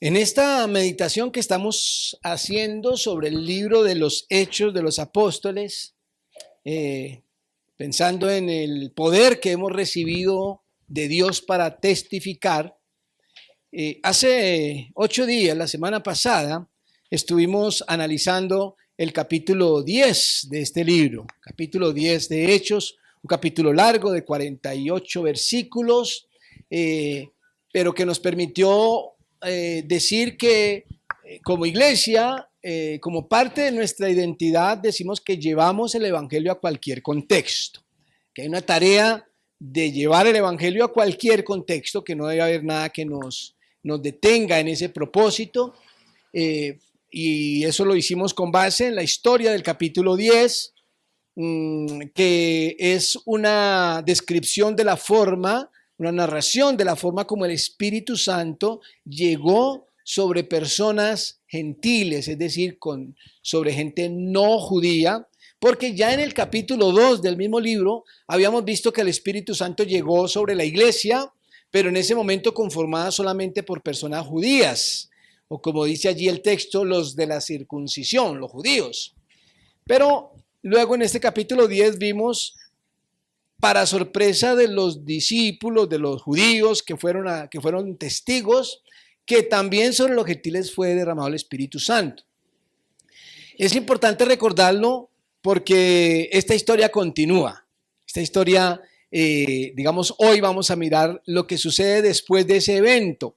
En esta meditación que estamos haciendo sobre el libro de los Hechos de los Apóstoles, pensando en el poder que hemos recibido de Dios para testificar, hace 8 días, la semana pasada, estuvimos analizando el capítulo 10 de este libro, capítulo 10 de Hechos, un capítulo largo de 48 versículos, pero que nos permitió decir que como iglesia, como parte de nuestra identidad, decimos que llevamos el evangelio a cualquier contexto, que hay una tarea de llevar el evangelio a cualquier contexto, que no debe haber nada que nos detenga en ese propósito, y eso lo hicimos con base en la historia del capítulo 10, que es una descripción de la forma, una narración de la forma como el Espíritu Santo llegó sobre personas gentiles, es decir, sobre gente no judía, porque ya en el capítulo 2 del mismo libro habíamos visto que el Espíritu Santo llegó sobre la iglesia, pero en ese momento conformada solamente por personas judías, o como dice allí el texto, los de la circuncisión, los judíos. Pero luego en este capítulo 10 vimos, para sorpresa de los discípulos, de los judíos que fueron testigos, que también sobre los gentiles fue derramado el Espíritu Santo. Es importante recordarlo porque esta historia continúa. Esta historia, digamos, hoy vamos a mirar lo que sucede después de ese evento.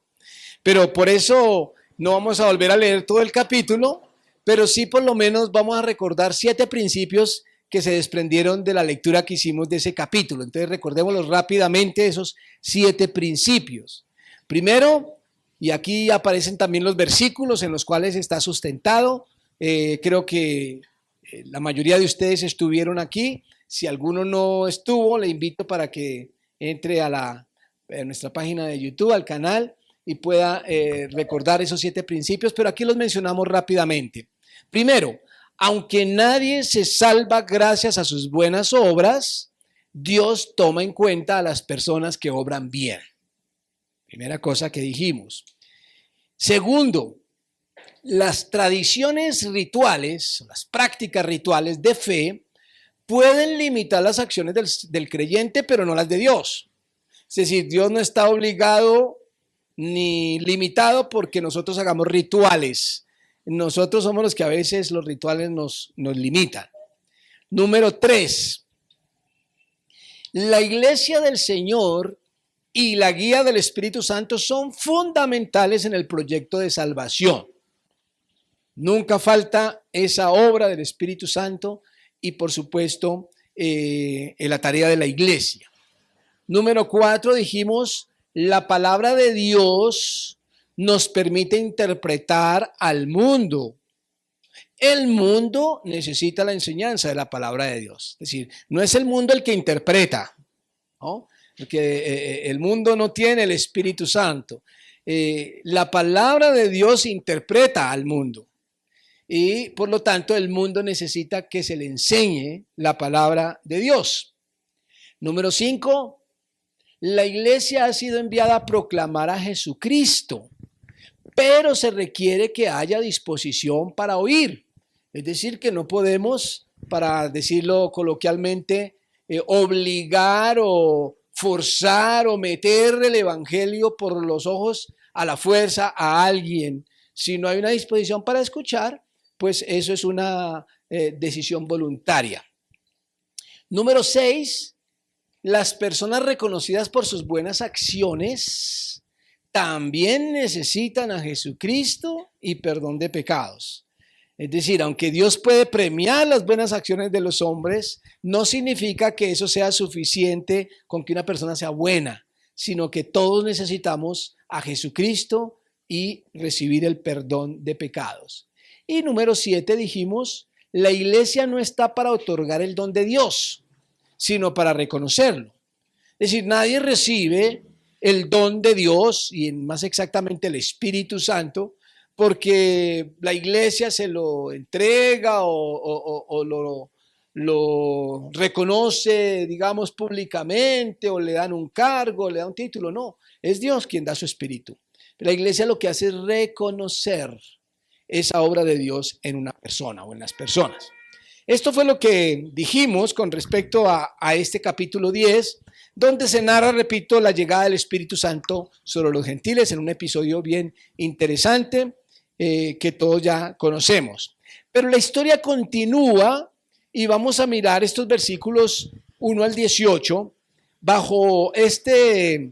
Pero por eso no vamos a volver a leer todo el capítulo, pero sí por lo menos vamos a recordar 7 principios que se desprendieron de la lectura que hicimos de ese capítulo. Entonces recordémoslos rápidamente, esos 7 principios. Primero, y aquí aparecen también los versículos en los cuales está sustentado. Creo que la mayoría de ustedes estuvieron aquí. Si alguno no estuvo, le invito para que entre a nuestra página de YouTube, al canal, y pueda recordar esos 7 principios, pero aquí los mencionamos rápidamente. Primero, aunque nadie se salva gracias a sus buenas obras, Dios toma en cuenta a las personas que obran bien. Primera cosa que dijimos. Segundo, las tradiciones rituales, las prácticas rituales de fe, pueden limitar las acciones del creyente, pero no las de Dios. Es decir, Dios no está obligado ni limitado porque nosotros hagamos rituales. Nosotros somos los que a veces los rituales nos limitan. Número 3. La iglesia del Señor y la guía del Espíritu Santo son fundamentales en el proyecto de salvación. Nunca falta esa obra del Espíritu Santo y, por supuesto, en la tarea de la iglesia. Número 4, dijimos, la palabra de Dios nos permite interpretar al mundo. El mundo necesita la enseñanza de la palabra de Dios. Es decir, no es el mundo el que interpreta, ¿no? Porque el mundo no tiene el Espíritu Santo. La palabra de Dios interpreta al mundo. Y por lo tanto el mundo necesita que se le enseñe la palabra de Dios. Número 5, la iglesia ha sido enviada a proclamar a Jesucristo, pero se requiere que haya disposición para oír. Es decir, que no podemos, para decirlo coloquialmente, obligar o forzar o meter el evangelio por los ojos a la fuerza a alguien. Si no hay una disposición para escuchar, pues eso es una decisión voluntaria. Número 6, las personas reconocidas por sus buenas acciones también necesitan a Jesucristo y perdón de pecados. Es decir, aunque Dios puede premiar las buenas acciones de los hombres, no significa que eso sea suficiente con que una persona sea buena, sino que todos necesitamos a Jesucristo y recibir el perdón de pecados. Y número 7, dijimos, la iglesia no está para otorgar el don de Dios, sino para reconocerlo. Es decir, nadie recibe el don de Dios, y más exactamente el Espíritu Santo, porque la iglesia se lo entrega o lo reconoce, digamos, públicamente, o le dan un cargo, le dan un título. No, es Dios quien da su Espíritu. La iglesia lo que hace es reconocer esa obra de Dios en una persona o en las personas. Esto fue lo que dijimos con respecto a este capítulo 10, donde se narra, repito, la llegada del Espíritu Santo sobre los gentiles en un episodio bien interesante que todos ya conocemos. Pero la historia continúa y vamos a mirar estos versículos 1 al 18 bajo este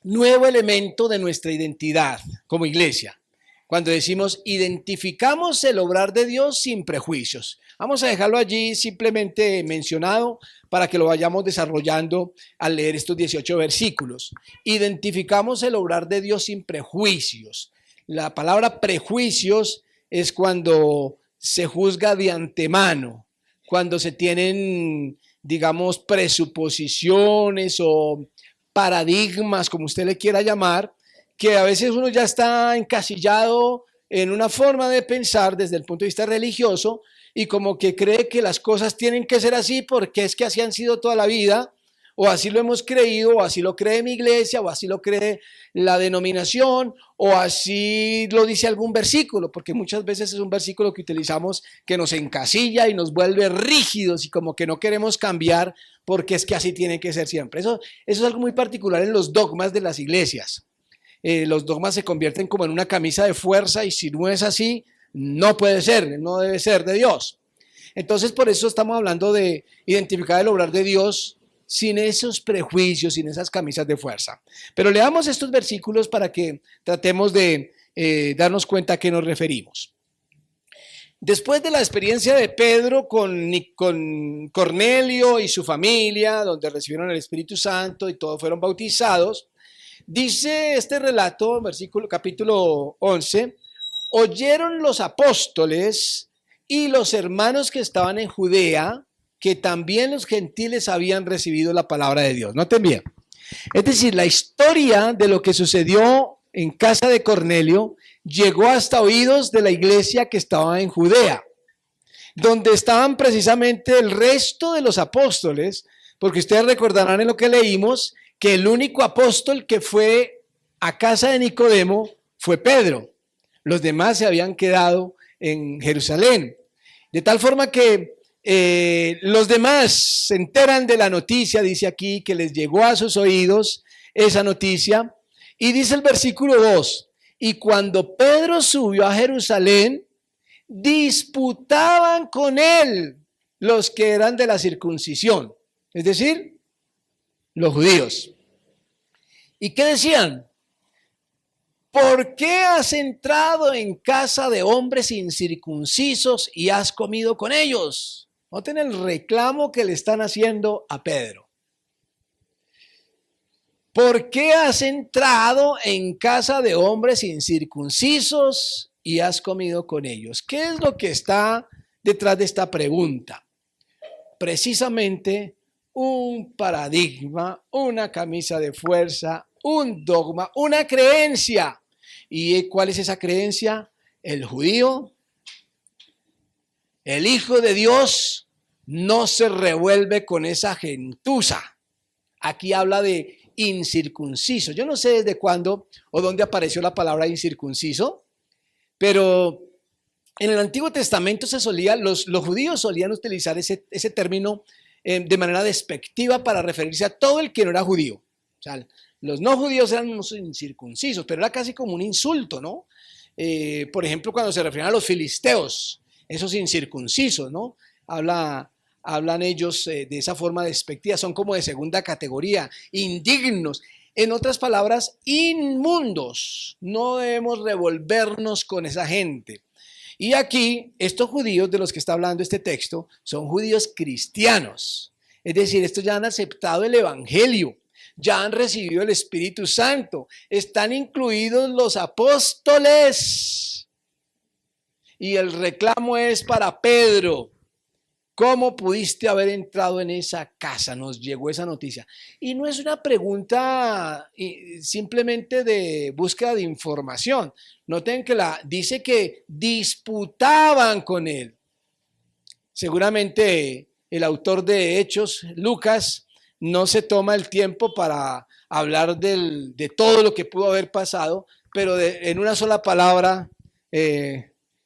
nuevo elemento de nuestra identidad como iglesia. Cuando decimos identificamos el obrar de Dios sin prejuicios. Vamos a dejarlo allí simplemente mencionado para que lo vayamos desarrollando al leer estos 18 versículos. Identificamos el obrar de Dios sin prejuicios. La palabra prejuicios es cuando se juzga de antemano, cuando se tienen, digamos, presuposiciones o paradigmas, como usted le quiera llamar, que a veces uno ya está encasillado en una forma de pensar desde el punto de vista religioso y como que cree que las cosas tienen que ser así porque es que así han sido toda la vida, o así lo hemos creído, o así lo cree mi iglesia, o así lo cree la denominación, o así lo dice algún versículo, porque muchas veces es un versículo que utilizamos que nos encasilla y nos vuelve rígidos y como que no queremos cambiar porque es que así tiene que ser siempre. Eso es algo muy particular en los dogmas de las iglesias. Los dogmas se convierten como en una camisa de fuerza y si no es así, no puede ser, no debe ser de Dios. Entonces, por eso estamos hablando de identificar el obrar de Dios sin esos prejuicios, sin esas camisas de fuerza. Pero leamos estos versículos para que tratemos de darnos cuenta a qué nos referimos. Después de la experiencia de Pedro con Cornelio y su familia, donde recibieron el Espíritu Santo y todos fueron bautizados, dice este relato, capítulo 11, oyeron los apóstoles y los hermanos que estaban en Judea que también los gentiles habían recibido la palabra de Dios. Noten bien. Es decir, la historia de lo que sucedió en casa de Cornelio llegó hasta oídos de la iglesia que estaba en Judea, donde estaban precisamente el resto de los apóstoles, porque ustedes recordarán en lo que leímos que el único apóstol que fue a casa de Nicodemo fue Pedro. Los demás se habían quedado en Jerusalén. De tal forma que los demás se enteran de la noticia, dice aquí, que les llegó a sus oídos esa noticia. Y dice el versículo 2, y cuando Pedro subió a Jerusalén, disputaban con él los que eran de la circuncisión, es decir, los judíos. ¿Y qué decían? ¿Por qué has entrado en casa de hombres incircuncisos y has comido con ellos? Noten el reclamo que le están haciendo a Pedro. ¿Por qué has entrado en casa de hombres incircuncisos y has comido con ellos? ¿Qué es lo que está detrás de esta pregunta? Precisamente un paradigma, una camisa de fuerza, un dogma, una creencia. ¿Y cuál es esa creencia? El judío, el Hijo de Dios, no se revuelve con esa gentuza. Aquí habla de incircunciso. Yo no sé desde cuándo o dónde apareció la palabra incircunciso, pero en el Antiguo Testamento los judíos solían utilizar ese término de manera despectiva para referirse a todo el que no era judío. O sea, los no judíos eran unos incircuncisos, pero era casi como un insulto, ¿no? Por ejemplo, cuando se refieren a los filisteos, esos incircuncisos, ¿no? Hablan ellos de esa forma despectiva, son como de segunda categoría, indignos. En otras palabras, inmundos. No debemos revolvernos con esa gente. Y aquí, estos judíos de los que está hablando este texto son judíos cristianos. Es decir, estos ya han aceptado el evangelio, ya han recibido el Espíritu Santo, están incluidos los apóstoles. Y el reclamo es para Pedro. ¿Cómo pudiste haber entrado en esa casa? Nos llegó esa noticia. Y no es una pregunta simplemente de búsqueda de información. Noten que dice que disputaban con él. Seguramente el autor de Hechos, Lucas, no se toma el tiempo para hablar de todo lo que pudo haber pasado, pero en una sola palabra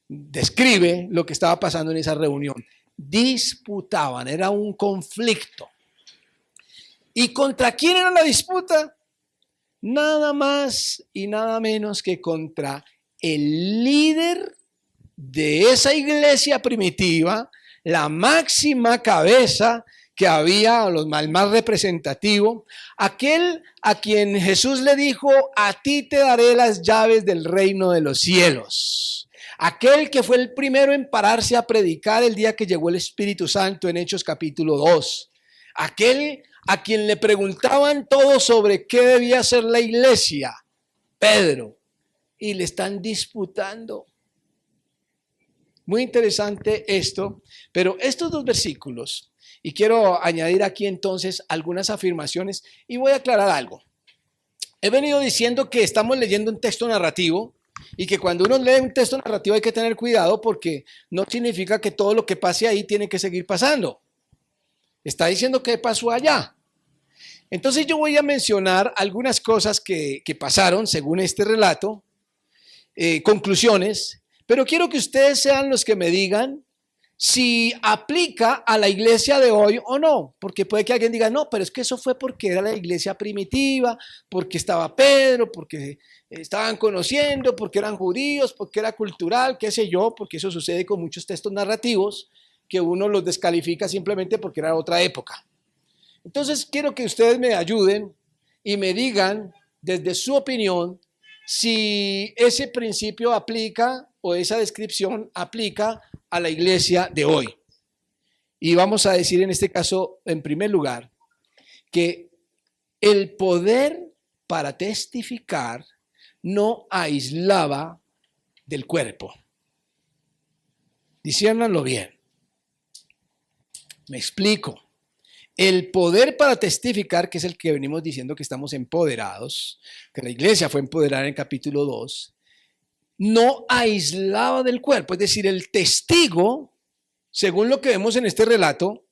describe lo que estaba pasando en esa reunión. Disputaban, era un conflicto. ¿Y contra quién era la disputa? Nada más y nada menos que contra el líder de esa iglesia primitiva, la máxima cabeza que había, el más representativo, aquel a quien Jesús le dijo: a ti te daré las llaves del reino de los cielos. Aquel que fue el primero en pararse a predicar el día que llegó el Espíritu Santo en Hechos capítulo 2. Aquel a quien le preguntaban todo sobre qué debía hacer la iglesia, Pedro, y le están disputando. Muy interesante esto, pero estos dos versículos, y quiero añadir aquí entonces algunas afirmaciones y voy a aclarar algo. He venido diciendo que estamos leyendo un texto narrativo y que cuando uno lee un texto narrativo hay que tener cuidado porque no significa que todo lo que pase ahí tiene que seguir pasando. Está diciendo qué pasó allá. Entonces yo voy a mencionar algunas cosas que pasaron según este relato, conclusiones, pero quiero que ustedes sean los que me digan si aplica a la iglesia de hoy o no, porque puede que alguien diga: no, pero es que eso fue porque era la iglesia primitiva, porque estaba Pedro, porque estaban conociendo, porque eran judíos, porque era cultural, qué sé yo, porque eso sucede con muchos textos narrativos que uno los descalifica simplemente porque era otra época. Entonces quiero que ustedes me ayuden y me digan desde su opinión si ese principio aplica o esa descripción aplica a la iglesia de hoy. Y vamos a decir en este caso, en primer lugar, que el poder para testificar no aislaba del cuerpo. Disciérnanlo bien. Me explico. El poder para testificar, que es el que venimos diciendo que estamos empoderados, que la iglesia fue empoderada en el capítulo 2, no aislaba del cuerpo. Es decir, el testigo, según lo que vemos en este relato,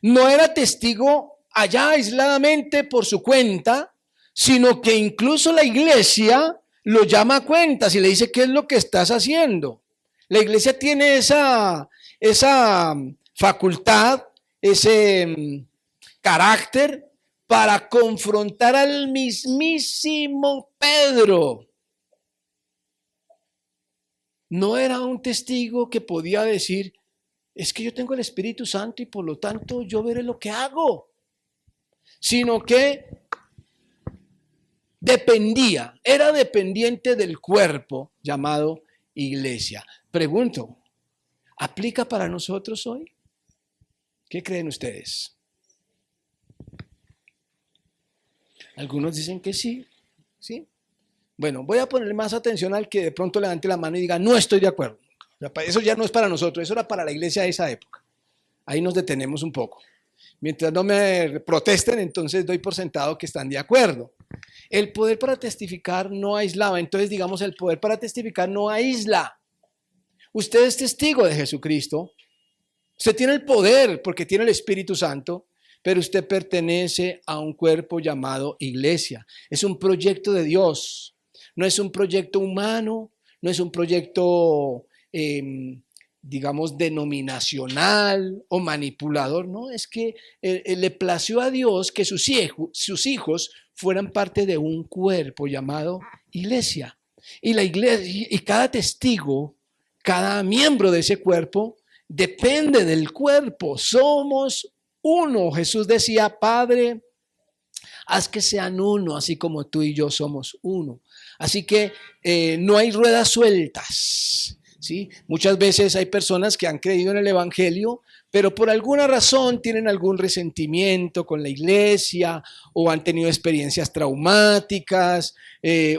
no era testigo allá aisladamente por su cuenta, sino que incluso la iglesia lo llama a cuentas y le dice: ¿qué es lo que estás haciendo? La iglesia tiene esa facultad, ese carácter para confrontar al mismísimo Pedro. No era un testigo que podía decir: es que yo tengo el Espíritu Santo y por lo tanto yo veré lo que hago, sino que era dependiente del cuerpo llamado iglesia. Pregunto, ¿aplica para nosotros hoy? ¿Qué creen ustedes? Algunos dicen que sí, ¿sí? Bueno, voy a poner más atención al que de pronto levante la mano y diga: no estoy de acuerdo. Eso ya no es para nosotros, eso era para la iglesia de esa época. Ahí nos detenemos un poco. Mientras no me protesten, entonces doy por sentado que están de acuerdo. El poder para testificar no aislaba. Entonces, digamos, el poder para testificar no aísla. Usted es testigo de Jesucristo. Usted tiene el poder porque tiene el Espíritu Santo, pero usted pertenece a un cuerpo llamado iglesia. Es un proyecto de Dios. No es un proyecto humano, no es un proyecto, digamos, denominacional o manipulador. No, es que le plació a Dios que sus hijos fueran parte de un cuerpo llamado iglesia. Y la iglesia, y cada testigo, cada miembro de ese cuerpo depende del cuerpo. Somos uno. Jesús decía: Padre, haz que sean uno, así como tú y yo somos uno. Así que no hay ruedas sueltas, ¿sí? Muchas veces hay personas que han creído en el evangelio, pero por alguna razón tienen algún resentimiento con la iglesia o han tenido experiencias traumáticas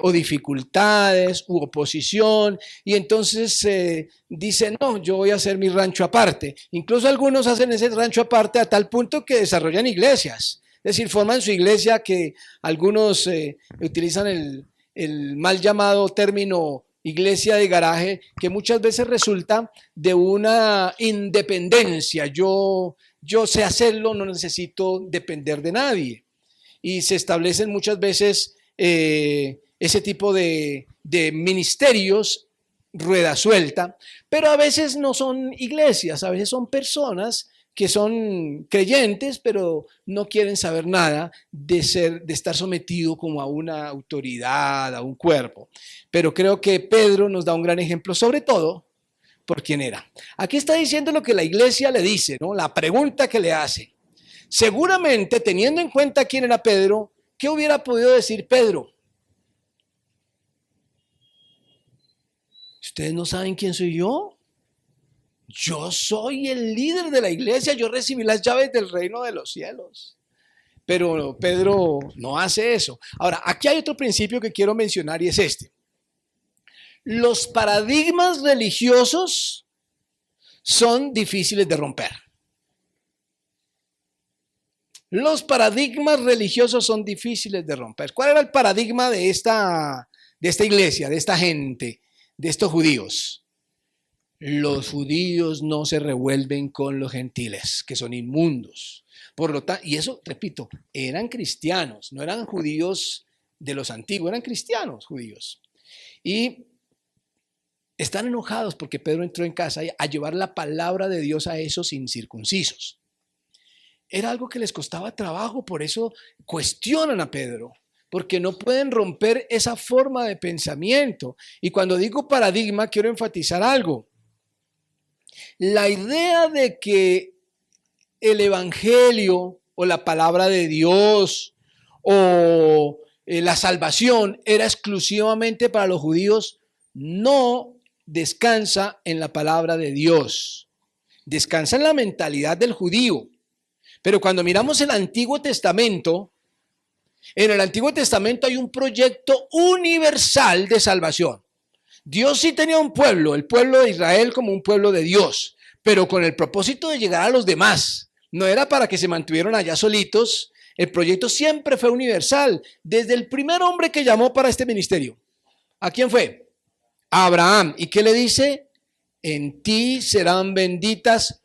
o dificultades u oposición, y entonces dicen: no, yo voy a hacer mi rancho aparte. Incluso algunos hacen ese rancho aparte a tal punto que desarrollan iglesias. Es decir, forman su iglesia, que algunos utilizan el mal llamado término iglesia de garaje, que muchas veces resulta de una independencia. Yo yo sé hacerlo, no necesito depender de nadie. Y se establecen muchas veces ese tipo de ministerios rueda suelta, pero a veces no son iglesias, a veces son personas que son creyentes, pero no quieren saber nada de estar sometido como a una autoridad, a un cuerpo. Pero creo que Pedro nos da un gran ejemplo, sobre todo por quién era. Aquí está diciendo lo que la iglesia le dice, ¿no? La pregunta que le hace. Seguramente, teniendo en cuenta quién era Pedro, ¿qué hubiera podido decir Pedro? ¿Ustedes no saben quién soy yo? Yo soy el líder de la iglesia, yo recibí las llaves del reino de los cielos. Pero Pedro no hace eso. Ahora, aquí hay otro principio que quiero mencionar y es este. Los paradigmas religiosos son difíciles de romper. Los paradigmas religiosos son difíciles de romper. ¿Cuál era el paradigma de esta iglesia, de esta gente, de estos judíos? Los judíos no se revuelven con los gentiles, que son inmundos. Por lo tanto, y eso, repito, eran cristianos, no eran judíos de los antiguos, eran cristianos judíos. Y están enojados porque Pedro entró en casa a llevar la palabra de Dios a esos incircuncisos. Era algo que les costaba trabajo, por eso cuestionan a Pedro, porque no pueden romper esa forma de pensamiento. Y cuando digo paradigma, quiero enfatizar algo. La idea de que el evangelio o la palabra de Dios o la salvación era exclusivamente para los judíos no descansa en la palabra de Dios. Descansa en la mentalidad del judío. Pero cuando miramos el Antiguo Testamento, en el Antiguo Testamento hay un proyecto universal de salvación. Dios sí tenía un pueblo, el pueblo de Israel como un pueblo de Dios, pero con el propósito de llegar a los demás. No era para que se mantuvieran allá solitos. El proyecto siempre fue universal, desde el primer hombre que llamó para este ministerio. ¿A quién fue? A Abraham. ¿Y qué le dice? En ti serán benditas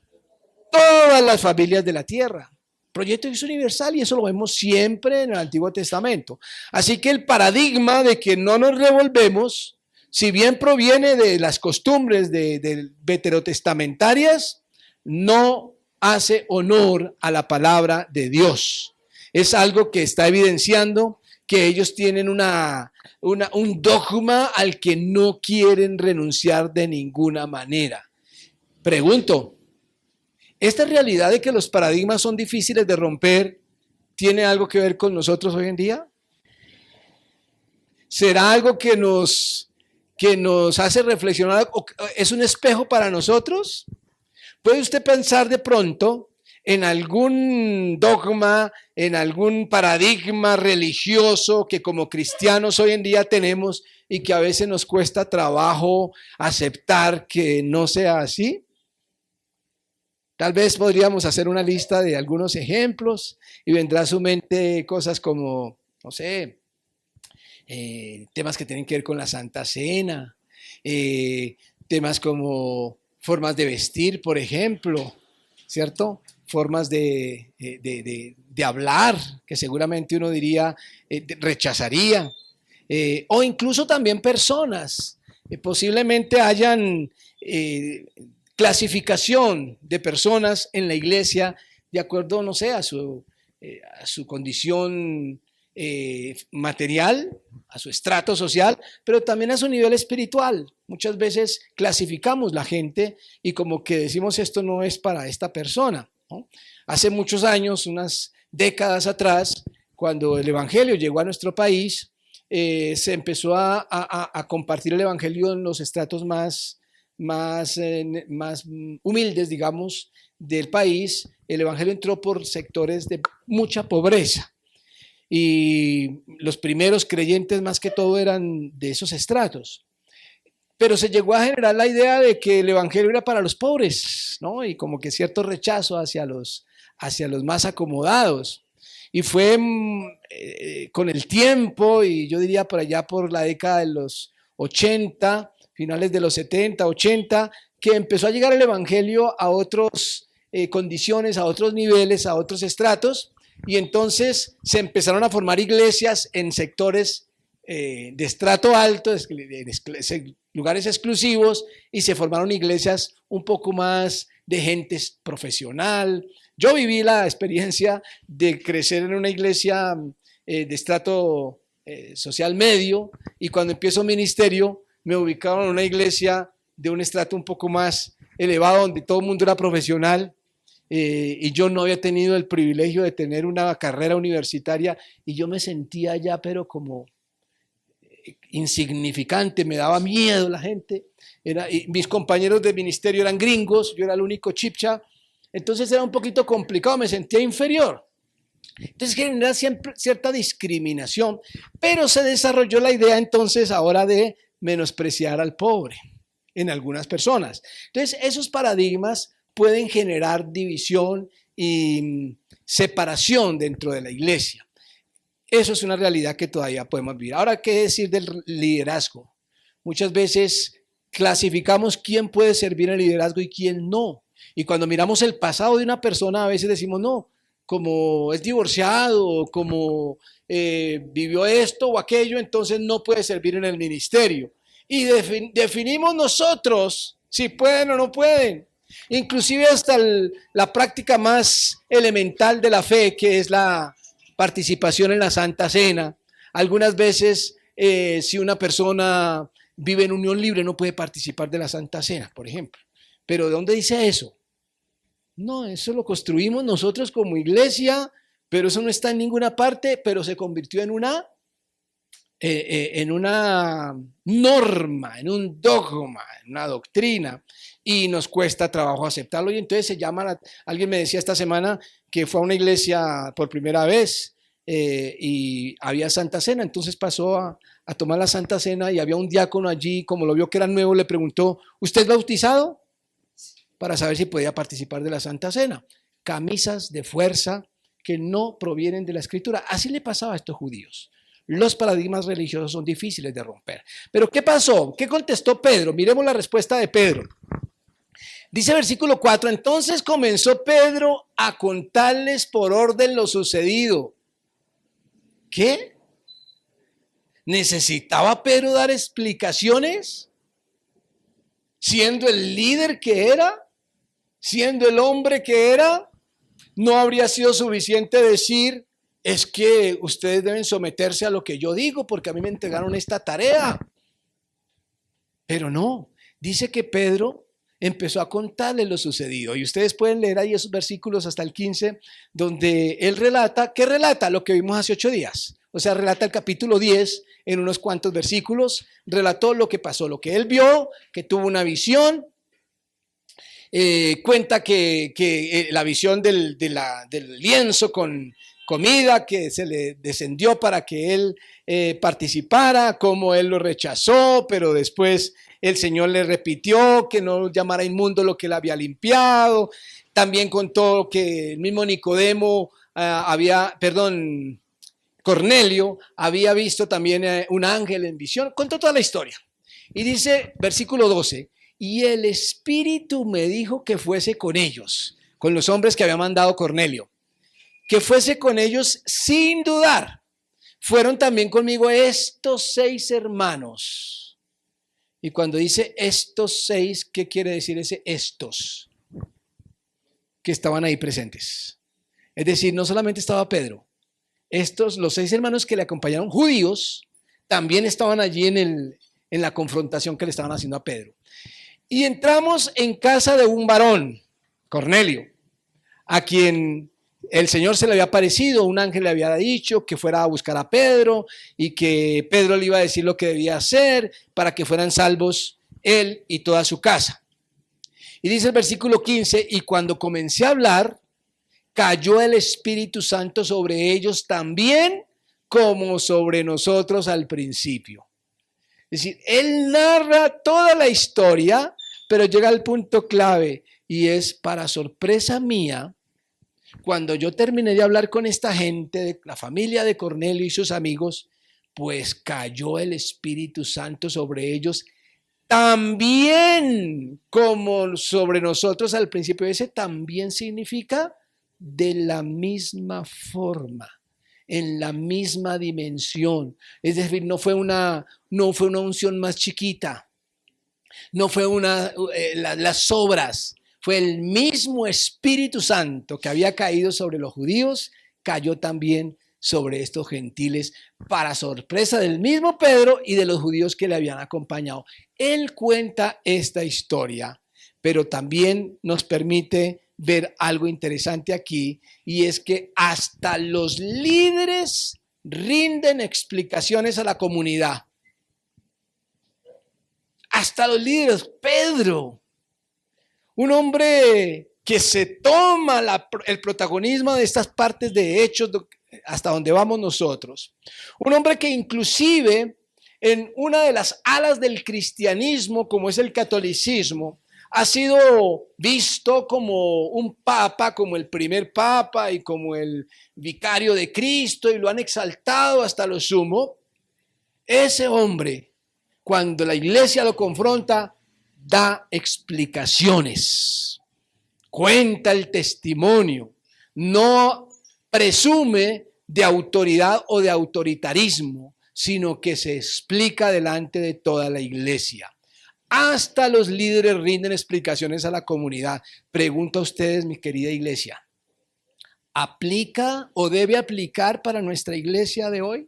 todas las familias de la tierra. El proyecto es universal y eso lo vemos siempre en el Antiguo Testamento. Así que el paradigma de que no nos revolvemos, si bien proviene de las costumbres de veterotestamentarias, no hace honor a la palabra de Dios. Es algo que está evidenciando que ellos tienen un dogma al que no quieren renunciar de ninguna manera. Pregunto, ¿esta realidad de que los paradigmas son difíciles de romper tiene algo que ver con nosotros hoy en día? ¿Será algo que nos hace reflexionar? ¿Es un espejo para nosotros? ¿Puede usted pensar de pronto en algún dogma, en algún paradigma religioso que como cristianos hoy en día tenemos y que a veces nos cuesta trabajo aceptar que no sea así? Tal vez podríamos hacer una lista de algunos ejemplos y vendrá a su mente cosas como, no sé, temas que tienen que ver con la Santa Cena, temas como formas de vestir, por ejemplo, ¿cierto? Formas de hablar, que seguramente uno diría, rechazaría, o incluso también personas, posiblemente hayan clasificación de personas en la iglesia de acuerdo, no sé, a su condición material, a su estrato social, pero también a su nivel espiritual. Muchas veces clasificamos la gente y como que decimos esto no es para esta persona, ¿no? Hace muchos años, unas décadas atrás, cuando el evangelio llegó a nuestro país, se empezó a compartir el evangelio en los estratos más humildes, digamos, del país. El evangelio entró por sectores de mucha pobreza. Y los primeros creyentes más que todo eran de esos estratos. Pero se llegó a generar la idea de que el evangelio era para los pobres, ¿no? Y como que cierto rechazo hacia los más acomodados. Y fue con el tiempo, y yo diría por allá por la década de los 80, finales de los 70, 80, que empezó a llegar el evangelio a otros condiciones, a otros niveles, a otros estratos, y entonces se empezaron a formar iglesias en sectores de estrato alto, lugares exclusivos, y se formaron iglesias un poco más de gente profesional. Yo viví la experiencia de crecer en una iglesia de estrato social medio, y cuando empiezo ministerio me ubicaron en una iglesia de un estrato un poco más elevado, donde todo el mundo era profesional, y yo no había tenido el privilegio de tener una carrera universitaria, y yo me sentía ya pero insignificante, me daba miedo la gente, y mis compañeros de ministerio eran gringos, yo era el único chipcha, entonces era un poquito complicado, me sentía inferior. Entonces genera siempre cierta discriminación, pero se desarrolló la idea entonces ahora de menospreciar al pobre en algunas personas. Entonces esos paradigmas pueden generar división y separación dentro de la iglesia. Eso es una realidad que todavía podemos vivir. Ahora, ¿qué decir del liderazgo? Muchas veces clasificamos quién puede servir en el liderazgo y quién no. Y cuando miramos el pasado de una persona, a veces decimos, no, como es divorciado, como vivió esto o aquello, entonces no puede servir en el ministerio. Y definimos nosotros si pueden o no pueden. Inclusive hasta la práctica más elemental de la fe, que es la participación en la Santa Cena. Algunas veces, si una persona vive en unión libre, no puede participar de la Santa Cena, por ejemplo. ¿Pero de dónde dice eso? No, eso lo construimos nosotros como iglesia, pero eso no está en ninguna parte, pero se convirtió en una norma, en un dogma, en una doctrina, y nos cuesta trabajo aceptarlo. Y entonces se llama, alguien me decía esta semana que fue a una iglesia por primera vez y había Santa Cena, entonces pasó a tomar la Santa Cena y había un diácono allí, como lo vio que era nuevo, le preguntó, ¿usted es bautizado? Para saber si podía participar de la Santa Cena. Camisas de fuerza que no provienen de la Escritura. Así le pasaba a estos judíos. Los paradigmas religiosos son difíciles de romper. Pero ¿qué pasó? ¿Qué contestó Pedro? Miremos la respuesta de Pedro. Dice versículo 4, entonces comenzó Pedro a contarles por orden lo sucedido. ¿Qué? ¿Necesitaba Pedro dar explicaciones? Siendo el líder que era, siendo el hombre que era, no habría sido suficiente decir, es que ustedes deben someterse a lo que yo digo porque a mí me entregaron esta tarea. Pero no, dice que Pedro empezó a contarle lo sucedido. Y ustedes pueden leer ahí esos versículos hasta el 15, donde él relata, ¿qué relata? Lo que vimos hace 8 días. O sea, relata el capítulo 10 en unos cuantos versículos, relató lo que pasó, lo que él vio, que tuvo una visión, cuenta que la visión del lienzo con comida que se le descendió para que él participara, cómo él lo rechazó, pero después el Señor le repitió que no llamara inmundo lo que él había limpiado. También contó que el mismo Nicodemo Cornelio había visto también un ángel en visión. Contó toda la historia. Y dice, versículo 12, y el Espíritu me dijo que fuese con ellos, con los hombres que había mandado Cornelio, que fuese con ellos sin dudar. Fueron también conmigo estos 6 hermanos. Y cuando dice estos 6, ¿qué quiere decir ese estos? Que estaban ahí presentes. Es decir, no solamente estaba Pedro, los 6 hermanos que le acompañaron, judíos, también estaban allí en la confrontación que le estaban haciendo a Pedro. Y entramos en casa de un varón, Cornelio, a quien el Señor se le había aparecido, un ángel le había dicho que fuera a buscar a Pedro y que Pedro le iba a decir lo que debía hacer para que fueran salvos él y toda su casa. Y dice el versículo 15, y cuando comencé a hablar, cayó el Espíritu Santo sobre ellos también como sobre nosotros al principio. Es decir, él narra toda la historia, pero llega al punto clave y es, para sorpresa mía, cuando yo terminé de hablar con esta gente, de la familia de Cornelio y sus amigos, pues cayó el Espíritu Santo sobre ellos también como sobre nosotros al principio. Ese también significa de la misma forma, en la misma dimensión. Es decir, no fue una unción más chiquita, no fue las obras, fue el mismo Espíritu Santo que había caído sobre los judíos, cayó también sobre estos gentiles, para sorpresa del mismo Pedro y de los judíos que le habían acompañado. Él cuenta esta historia, pero también nos permite ver algo interesante aquí, y es que hasta los líderes rinden explicaciones a la comunidad. Hasta los líderes. Pedro, un hombre que se toma el protagonismo de estas partes de Hechos hasta donde vamos nosotros. Un hombre que inclusive en una de las alas del cristianismo, como es el catolicismo, ha sido visto como un papa, como el primer papa y como el vicario de Cristo, y lo han exaltado hasta lo sumo. Ese hombre, cuando la iglesia lo confronta, da explicaciones, cuenta el testimonio, no presume de autoridad o de autoritarismo, sino que se explica delante de toda la iglesia. Hasta los líderes rinden explicaciones a la comunidad. Pregunto a ustedes, mi querida iglesia, ¿aplica o debe aplicar para nuestra iglesia de hoy?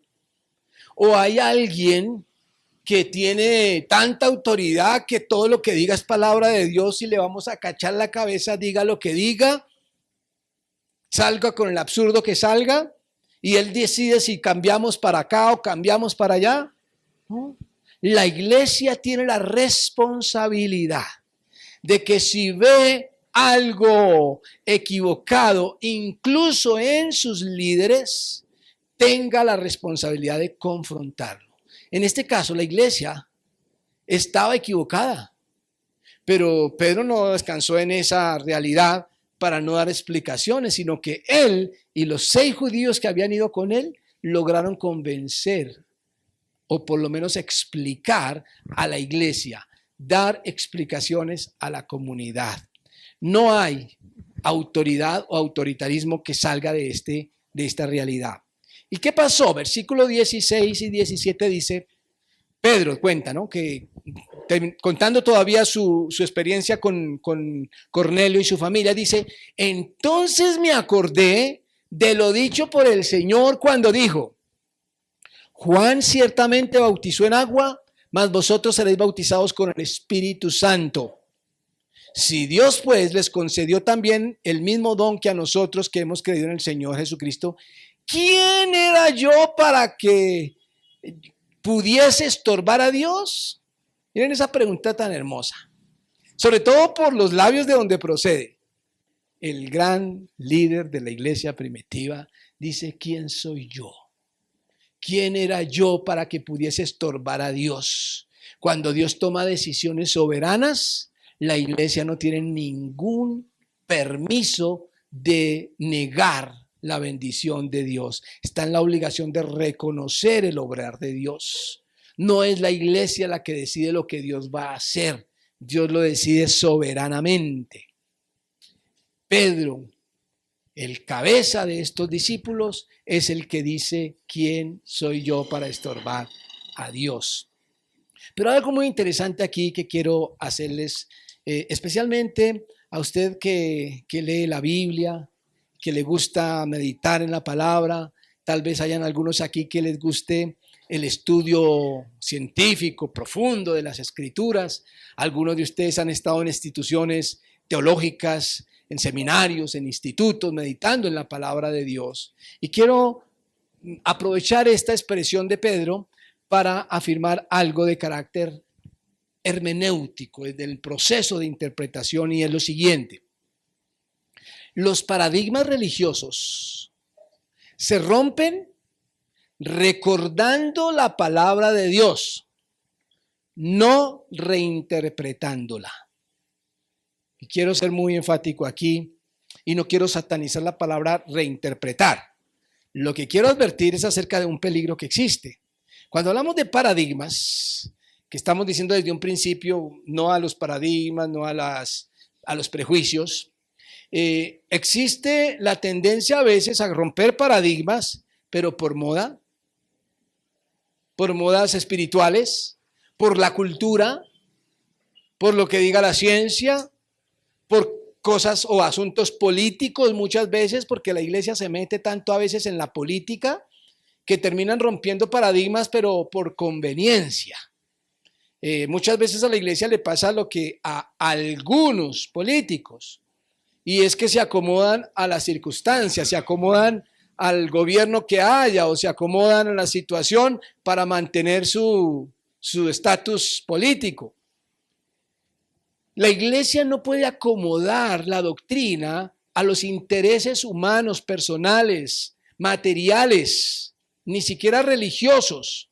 ¿O hay alguien que tiene tanta autoridad que todo lo que diga es palabra de Dios y le vamos a cachar la cabeza, diga lo que diga, salga con el absurdo que salga, y él decide si cambiamos para acá o cambiamos para allá? ¿No? La iglesia tiene la responsabilidad de que si ve algo equivocado, incluso en sus líderes, tenga la responsabilidad de confrontarlo. En este caso, la iglesia estaba equivocada, pero Pedro no descansó en esa realidad para no dar explicaciones, sino que él y los 6 judíos que habían ido con él lograron convencer, o por lo menos explicar a la iglesia, dar explicaciones a la comunidad. No hay autoridad o autoritarismo que salga de esta realidad. ¿Y qué pasó? Versículos 16 y 17 dice, Pedro cuenta, ¿no?, que contando todavía su experiencia con Cornelio y su familia, dice, entonces me acordé de lo dicho por el Señor cuando dijo, Juan ciertamente bautizó en agua, mas vosotros seréis bautizados con el Espíritu Santo. Si Dios pues les concedió también el mismo don que a nosotros que hemos creído en el Señor Jesucristo, ¿quién era yo para que pudiese estorbar a Dios? Miren esa pregunta tan hermosa, sobre todo por los labios de donde procede. El gran líder de la iglesia primitiva dice, ¿quién soy yo? ¿Quién era yo para que pudiese estorbar a Dios? Cuando Dios toma decisiones soberanas, la iglesia no tiene ningún permiso de negar la bendición de Dios. Está en la obligación de reconocer el obrar de Dios. No es la iglesia la que decide lo que Dios va a hacer. Dios lo decide soberanamente. Pedro, el cabeza de estos discípulos, es el que dice, ¿quién soy yo para estorbar a Dios? Pero hay algo muy interesante aquí que quiero hacerles, especialmente a usted que lee la Biblia, que le gusta meditar en la palabra. Tal vez hayan algunos aquí que les guste el estudio científico profundo de las Escrituras. Algunos de ustedes han estado en instituciones teológicas, en seminarios, en institutos, meditando en la palabra de Dios. Y quiero aprovechar esta expresión de Pedro para afirmar algo de carácter hermenéutico, del proceso de interpretación, y es lo siguiente. Los paradigmas religiosos se rompen recordando la palabra de Dios, no reinterpretándola. Y quiero ser muy enfático aquí y no quiero satanizar la palabra reinterpretar. Lo que quiero advertir es acerca de un peligro que existe. Cuando hablamos de paradigmas, que estamos diciendo desde un principio, no a los paradigmas, no a los prejuicios, existe la tendencia a veces a romper paradigmas, pero por moda, por modas espirituales, por la cultura, por lo que diga la ciencia, por cosas o asuntos políticos muchas veces, porque la iglesia se mete tanto a veces en la política que terminan rompiendo paradigmas, pero por conveniencia. Muchas veces a la iglesia le pasa lo que a algunos políticos, y es que se acomodan a las circunstancias, se acomodan al gobierno que haya o se acomodan a la situación para mantener su estatus político. La iglesia no puede acomodar la doctrina a los intereses humanos, personales, materiales, ni siquiera religiosos.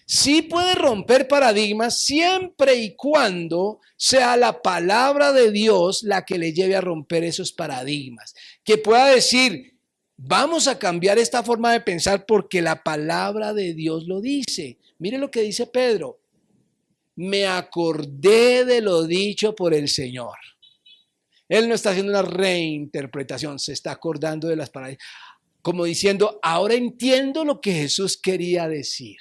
Sí puede romper paradigmas siempre y cuando sea la palabra de Dios la que le lleve a romper esos paradigmas. Que pueda decir, vamos a cambiar esta forma de pensar porque la palabra de Dios lo dice. Mire lo que dice Pedro. Me acordé de lo dicho por el Señor. Él no está haciendo una reinterpretación, se está acordando de las palabras, como diciendo, ahora entiendo lo que Jesús quería decir.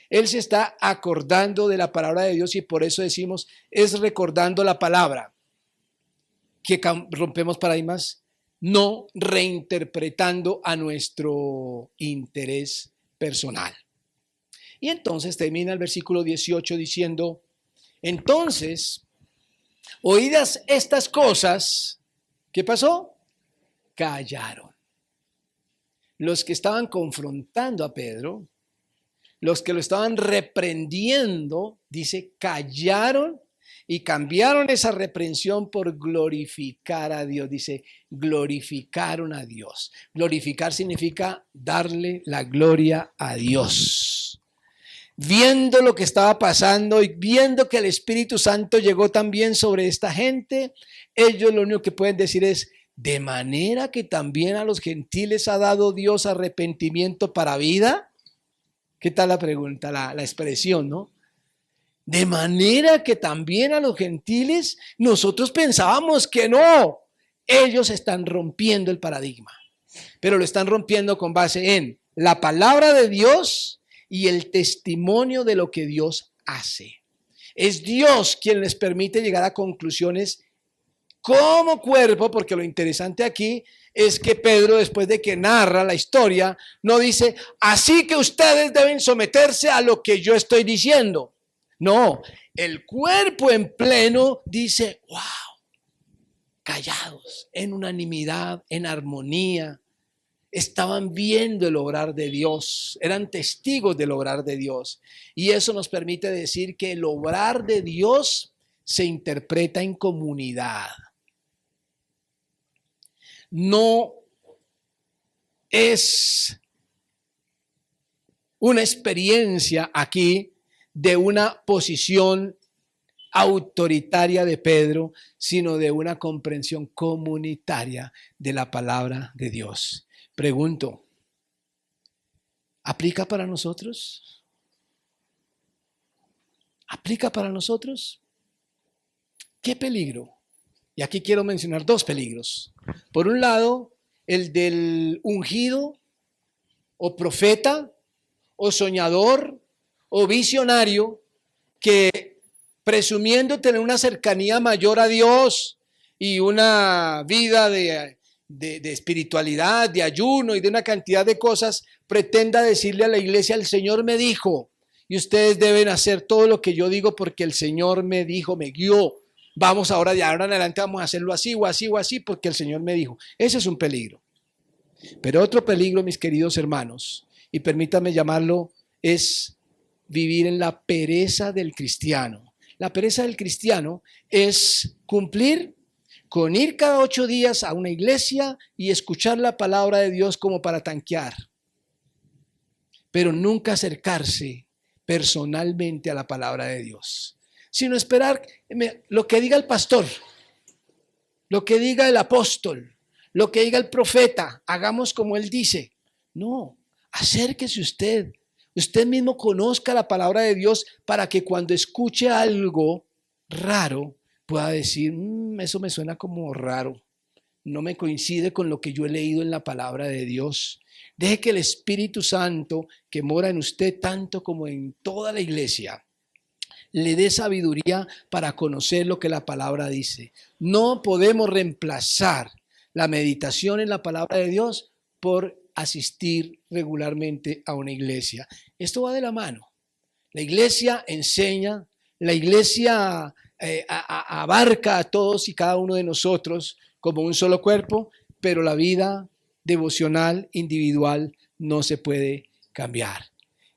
Él se está acordando de la palabra de Dios y por eso decimos, es recordando la palabra que rompemos paradigmas, no reinterpretando a nuestro interés personal. Y entonces termina el versículo 18 diciendo, entonces, oídas estas cosas, ¿qué pasó? Callaron. Los que estaban confrontando a Pedro, los que lo estaban reprendiendo, dice, callaron y cambiaron esa reprensión por glorificar a Dios. Dice, glorificaron a Dios. Glorificar significa darle la gloria a Dios. Viendo lo que estaba pasando y viendo que el Espíritu Santo llegó también sobre esta gente, ellos lo único que pueden decir es, de manera que también a los gentiles ha dado Dios arrepentimiento para vida. ¿Qué tal la pregunta, la expresión, no? De manera que también a los gentiles, nosotros pensábamos que no. Ellos están rompiendo el paradigma, pero lo están rompiendo con base en la palabra de Dios y el testimonio de lo que Dios hace. Es Dios quien les permite llegar a conclusiones como cuerpo, porque lo interesante aquí es que Pedro, después de que narra la historia, no dice, así que ustedes deben someterse a lo que yo estoy diciendo. No, el cuerpo en pleno dice, wow, callados, en unanimidad, en armonía, estaban viendo el obrar de Dios, eran testigos del obrar de Dios. Y eso nos permite decir que el obrar de Dios se interpreta en comunidad. No es una experiencia aquí de una posición autoritaria de Pedro, sino de una comprensión comunitaria de la palabra de Dios. Pregunto, ¿aplica para nosotros? ¿Aplica para nosotros? ¿Qué peligro? Y aquí quiero mencionar dos peligros. Por un lado, el del ungido o profeta o soñador o visionario que presumiendo tener una cercanía mayor a Dios y una vida de espiritualidad, de ayuno y de una cantidad de cosas, pretenda decirle a la iglesia, el Señor me dijo y ustedes deben hacer todo lo que yo digo porque el Señor me dijo, me guió. Vamos ahora, de ahora en adelante vamos a hacerlo así o así o así porque el Señor me dijo. Ese es un peligro. Pero otro peligro, mis queridos hermanos, y permítanme llamarlo, es vivir en la pereza del cristiano. La pereza del cristiano es cumplir con ir cada 8 días a una iglesia y escuchar la palabra de Dios como para tanquear, pero nunca acercarse personalmente a la palabra de Dios, sino esperar lo que diga el pastor, lo que diga el apóstol, lo que diga el profeta, hagamos como él dice. No, acérquese usted Usted mismo conozca la palabra de Dios para que cuando escuche algo raro pueda decir, eso me suena como raro, no me coincide con lo que yo he leído en la palabra de Dios. Deje que el Espíritu Santo, que mora en usted tanto como en toda la iglesia, le dé sabiduría para conocer lo que la palabra dice. No podemos reemplazar la meditación en la palabra de Dios por asistir regularmente a una iglesia. Esto va de la mano. La iglesia enseña, la iglesia abarca a todos y cada uno de nosotros como un solo cuerpo, pero la vida devocional individual no se puede cambiar.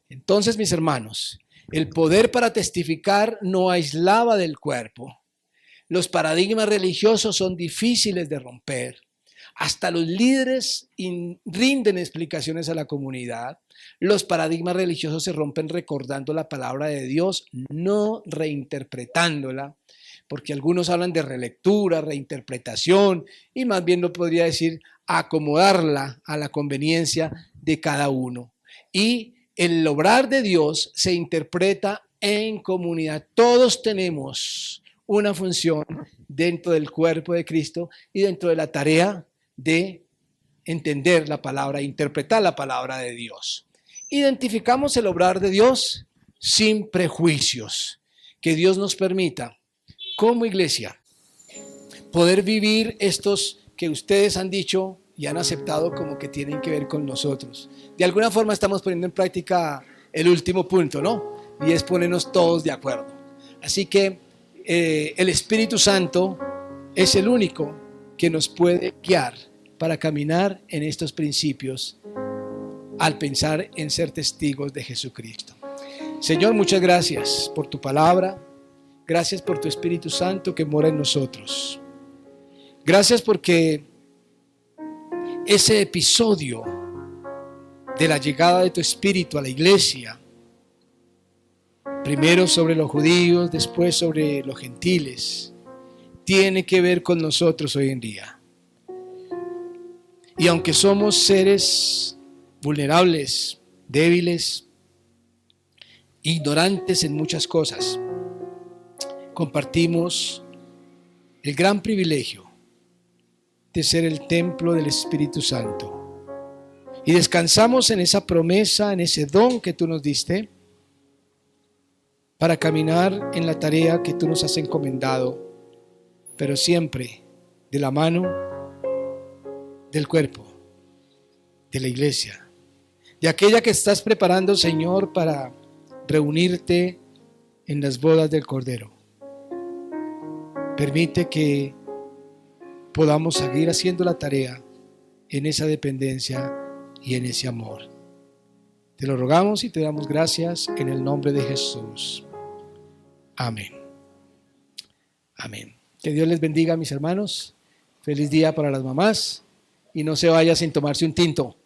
Entonces, mis hermanos, el poder para testificar no aislaba del cuerpo. Los paradigmas religiosos son difíciles de romper. Hasta los líderes rinden explicaciones a la comunidad. Los paradigmas religiosos se rompen recordando la palabra de Dios, no reinterpretándola, porque algunos hablan de relectura, reinterpretación, y más bien lo podría decir acomodarla a la conveniencia de cada uno. Y el obrar de Dios se interpreta en comunidad. Todos tenemos una función dentro del cuerpo de Cristo y dentro de la tarea de entender la palabra, interpretar la palabra de Dios. Identificamos el obrar de Dios sin prejuicios. Que Dios nos permita, como iglesia, poder vivir estos que ustedes han dicho y han aceptado como que tienen que ver con nosotros. De alguna forma estamos poniendo en práctica el último punto, ¿no? Y es ponernos todos de acuerdo. Así que el Espíritu Santo es el único que nos puede guiar para caminar en estos principios al pensar en ser testigos de Jesucristo. Señor, muchas gracias por tu palabra. Gracias por tu Espíritu Santo que mora en nosotros. Gracias porque ese episodio de la llegada de tu Espíritu a la iglesia, primero sobre los judíos, después sobre los gentiles, tiene que ver con nosotros hoy en día. Y aunque somos seres vulnerables, débiles, ignorantes en muchas cosas, compartimos el gran privilegio de ser el templo del Espíritu Santo. Y descansamos en esa promesa, en ese don que tú nos diste, para caminar en la tarea que tú nos has encomendado, pero siempre de la mano del cuerpo, de la iglesia, de aquella que estás preparando, Señor, para reunirte en las bodas del Cordero. Permite que podamos seguir haciendo la tarea en esa dependencia y en ese amor. Te lo rogamos y te damos gracias en el nombre de Jesús. Amén. Amén. Que Dios les bendiga, mis hermanos. Feliz día para las mamás y no se vaya sin tomarse un tinto.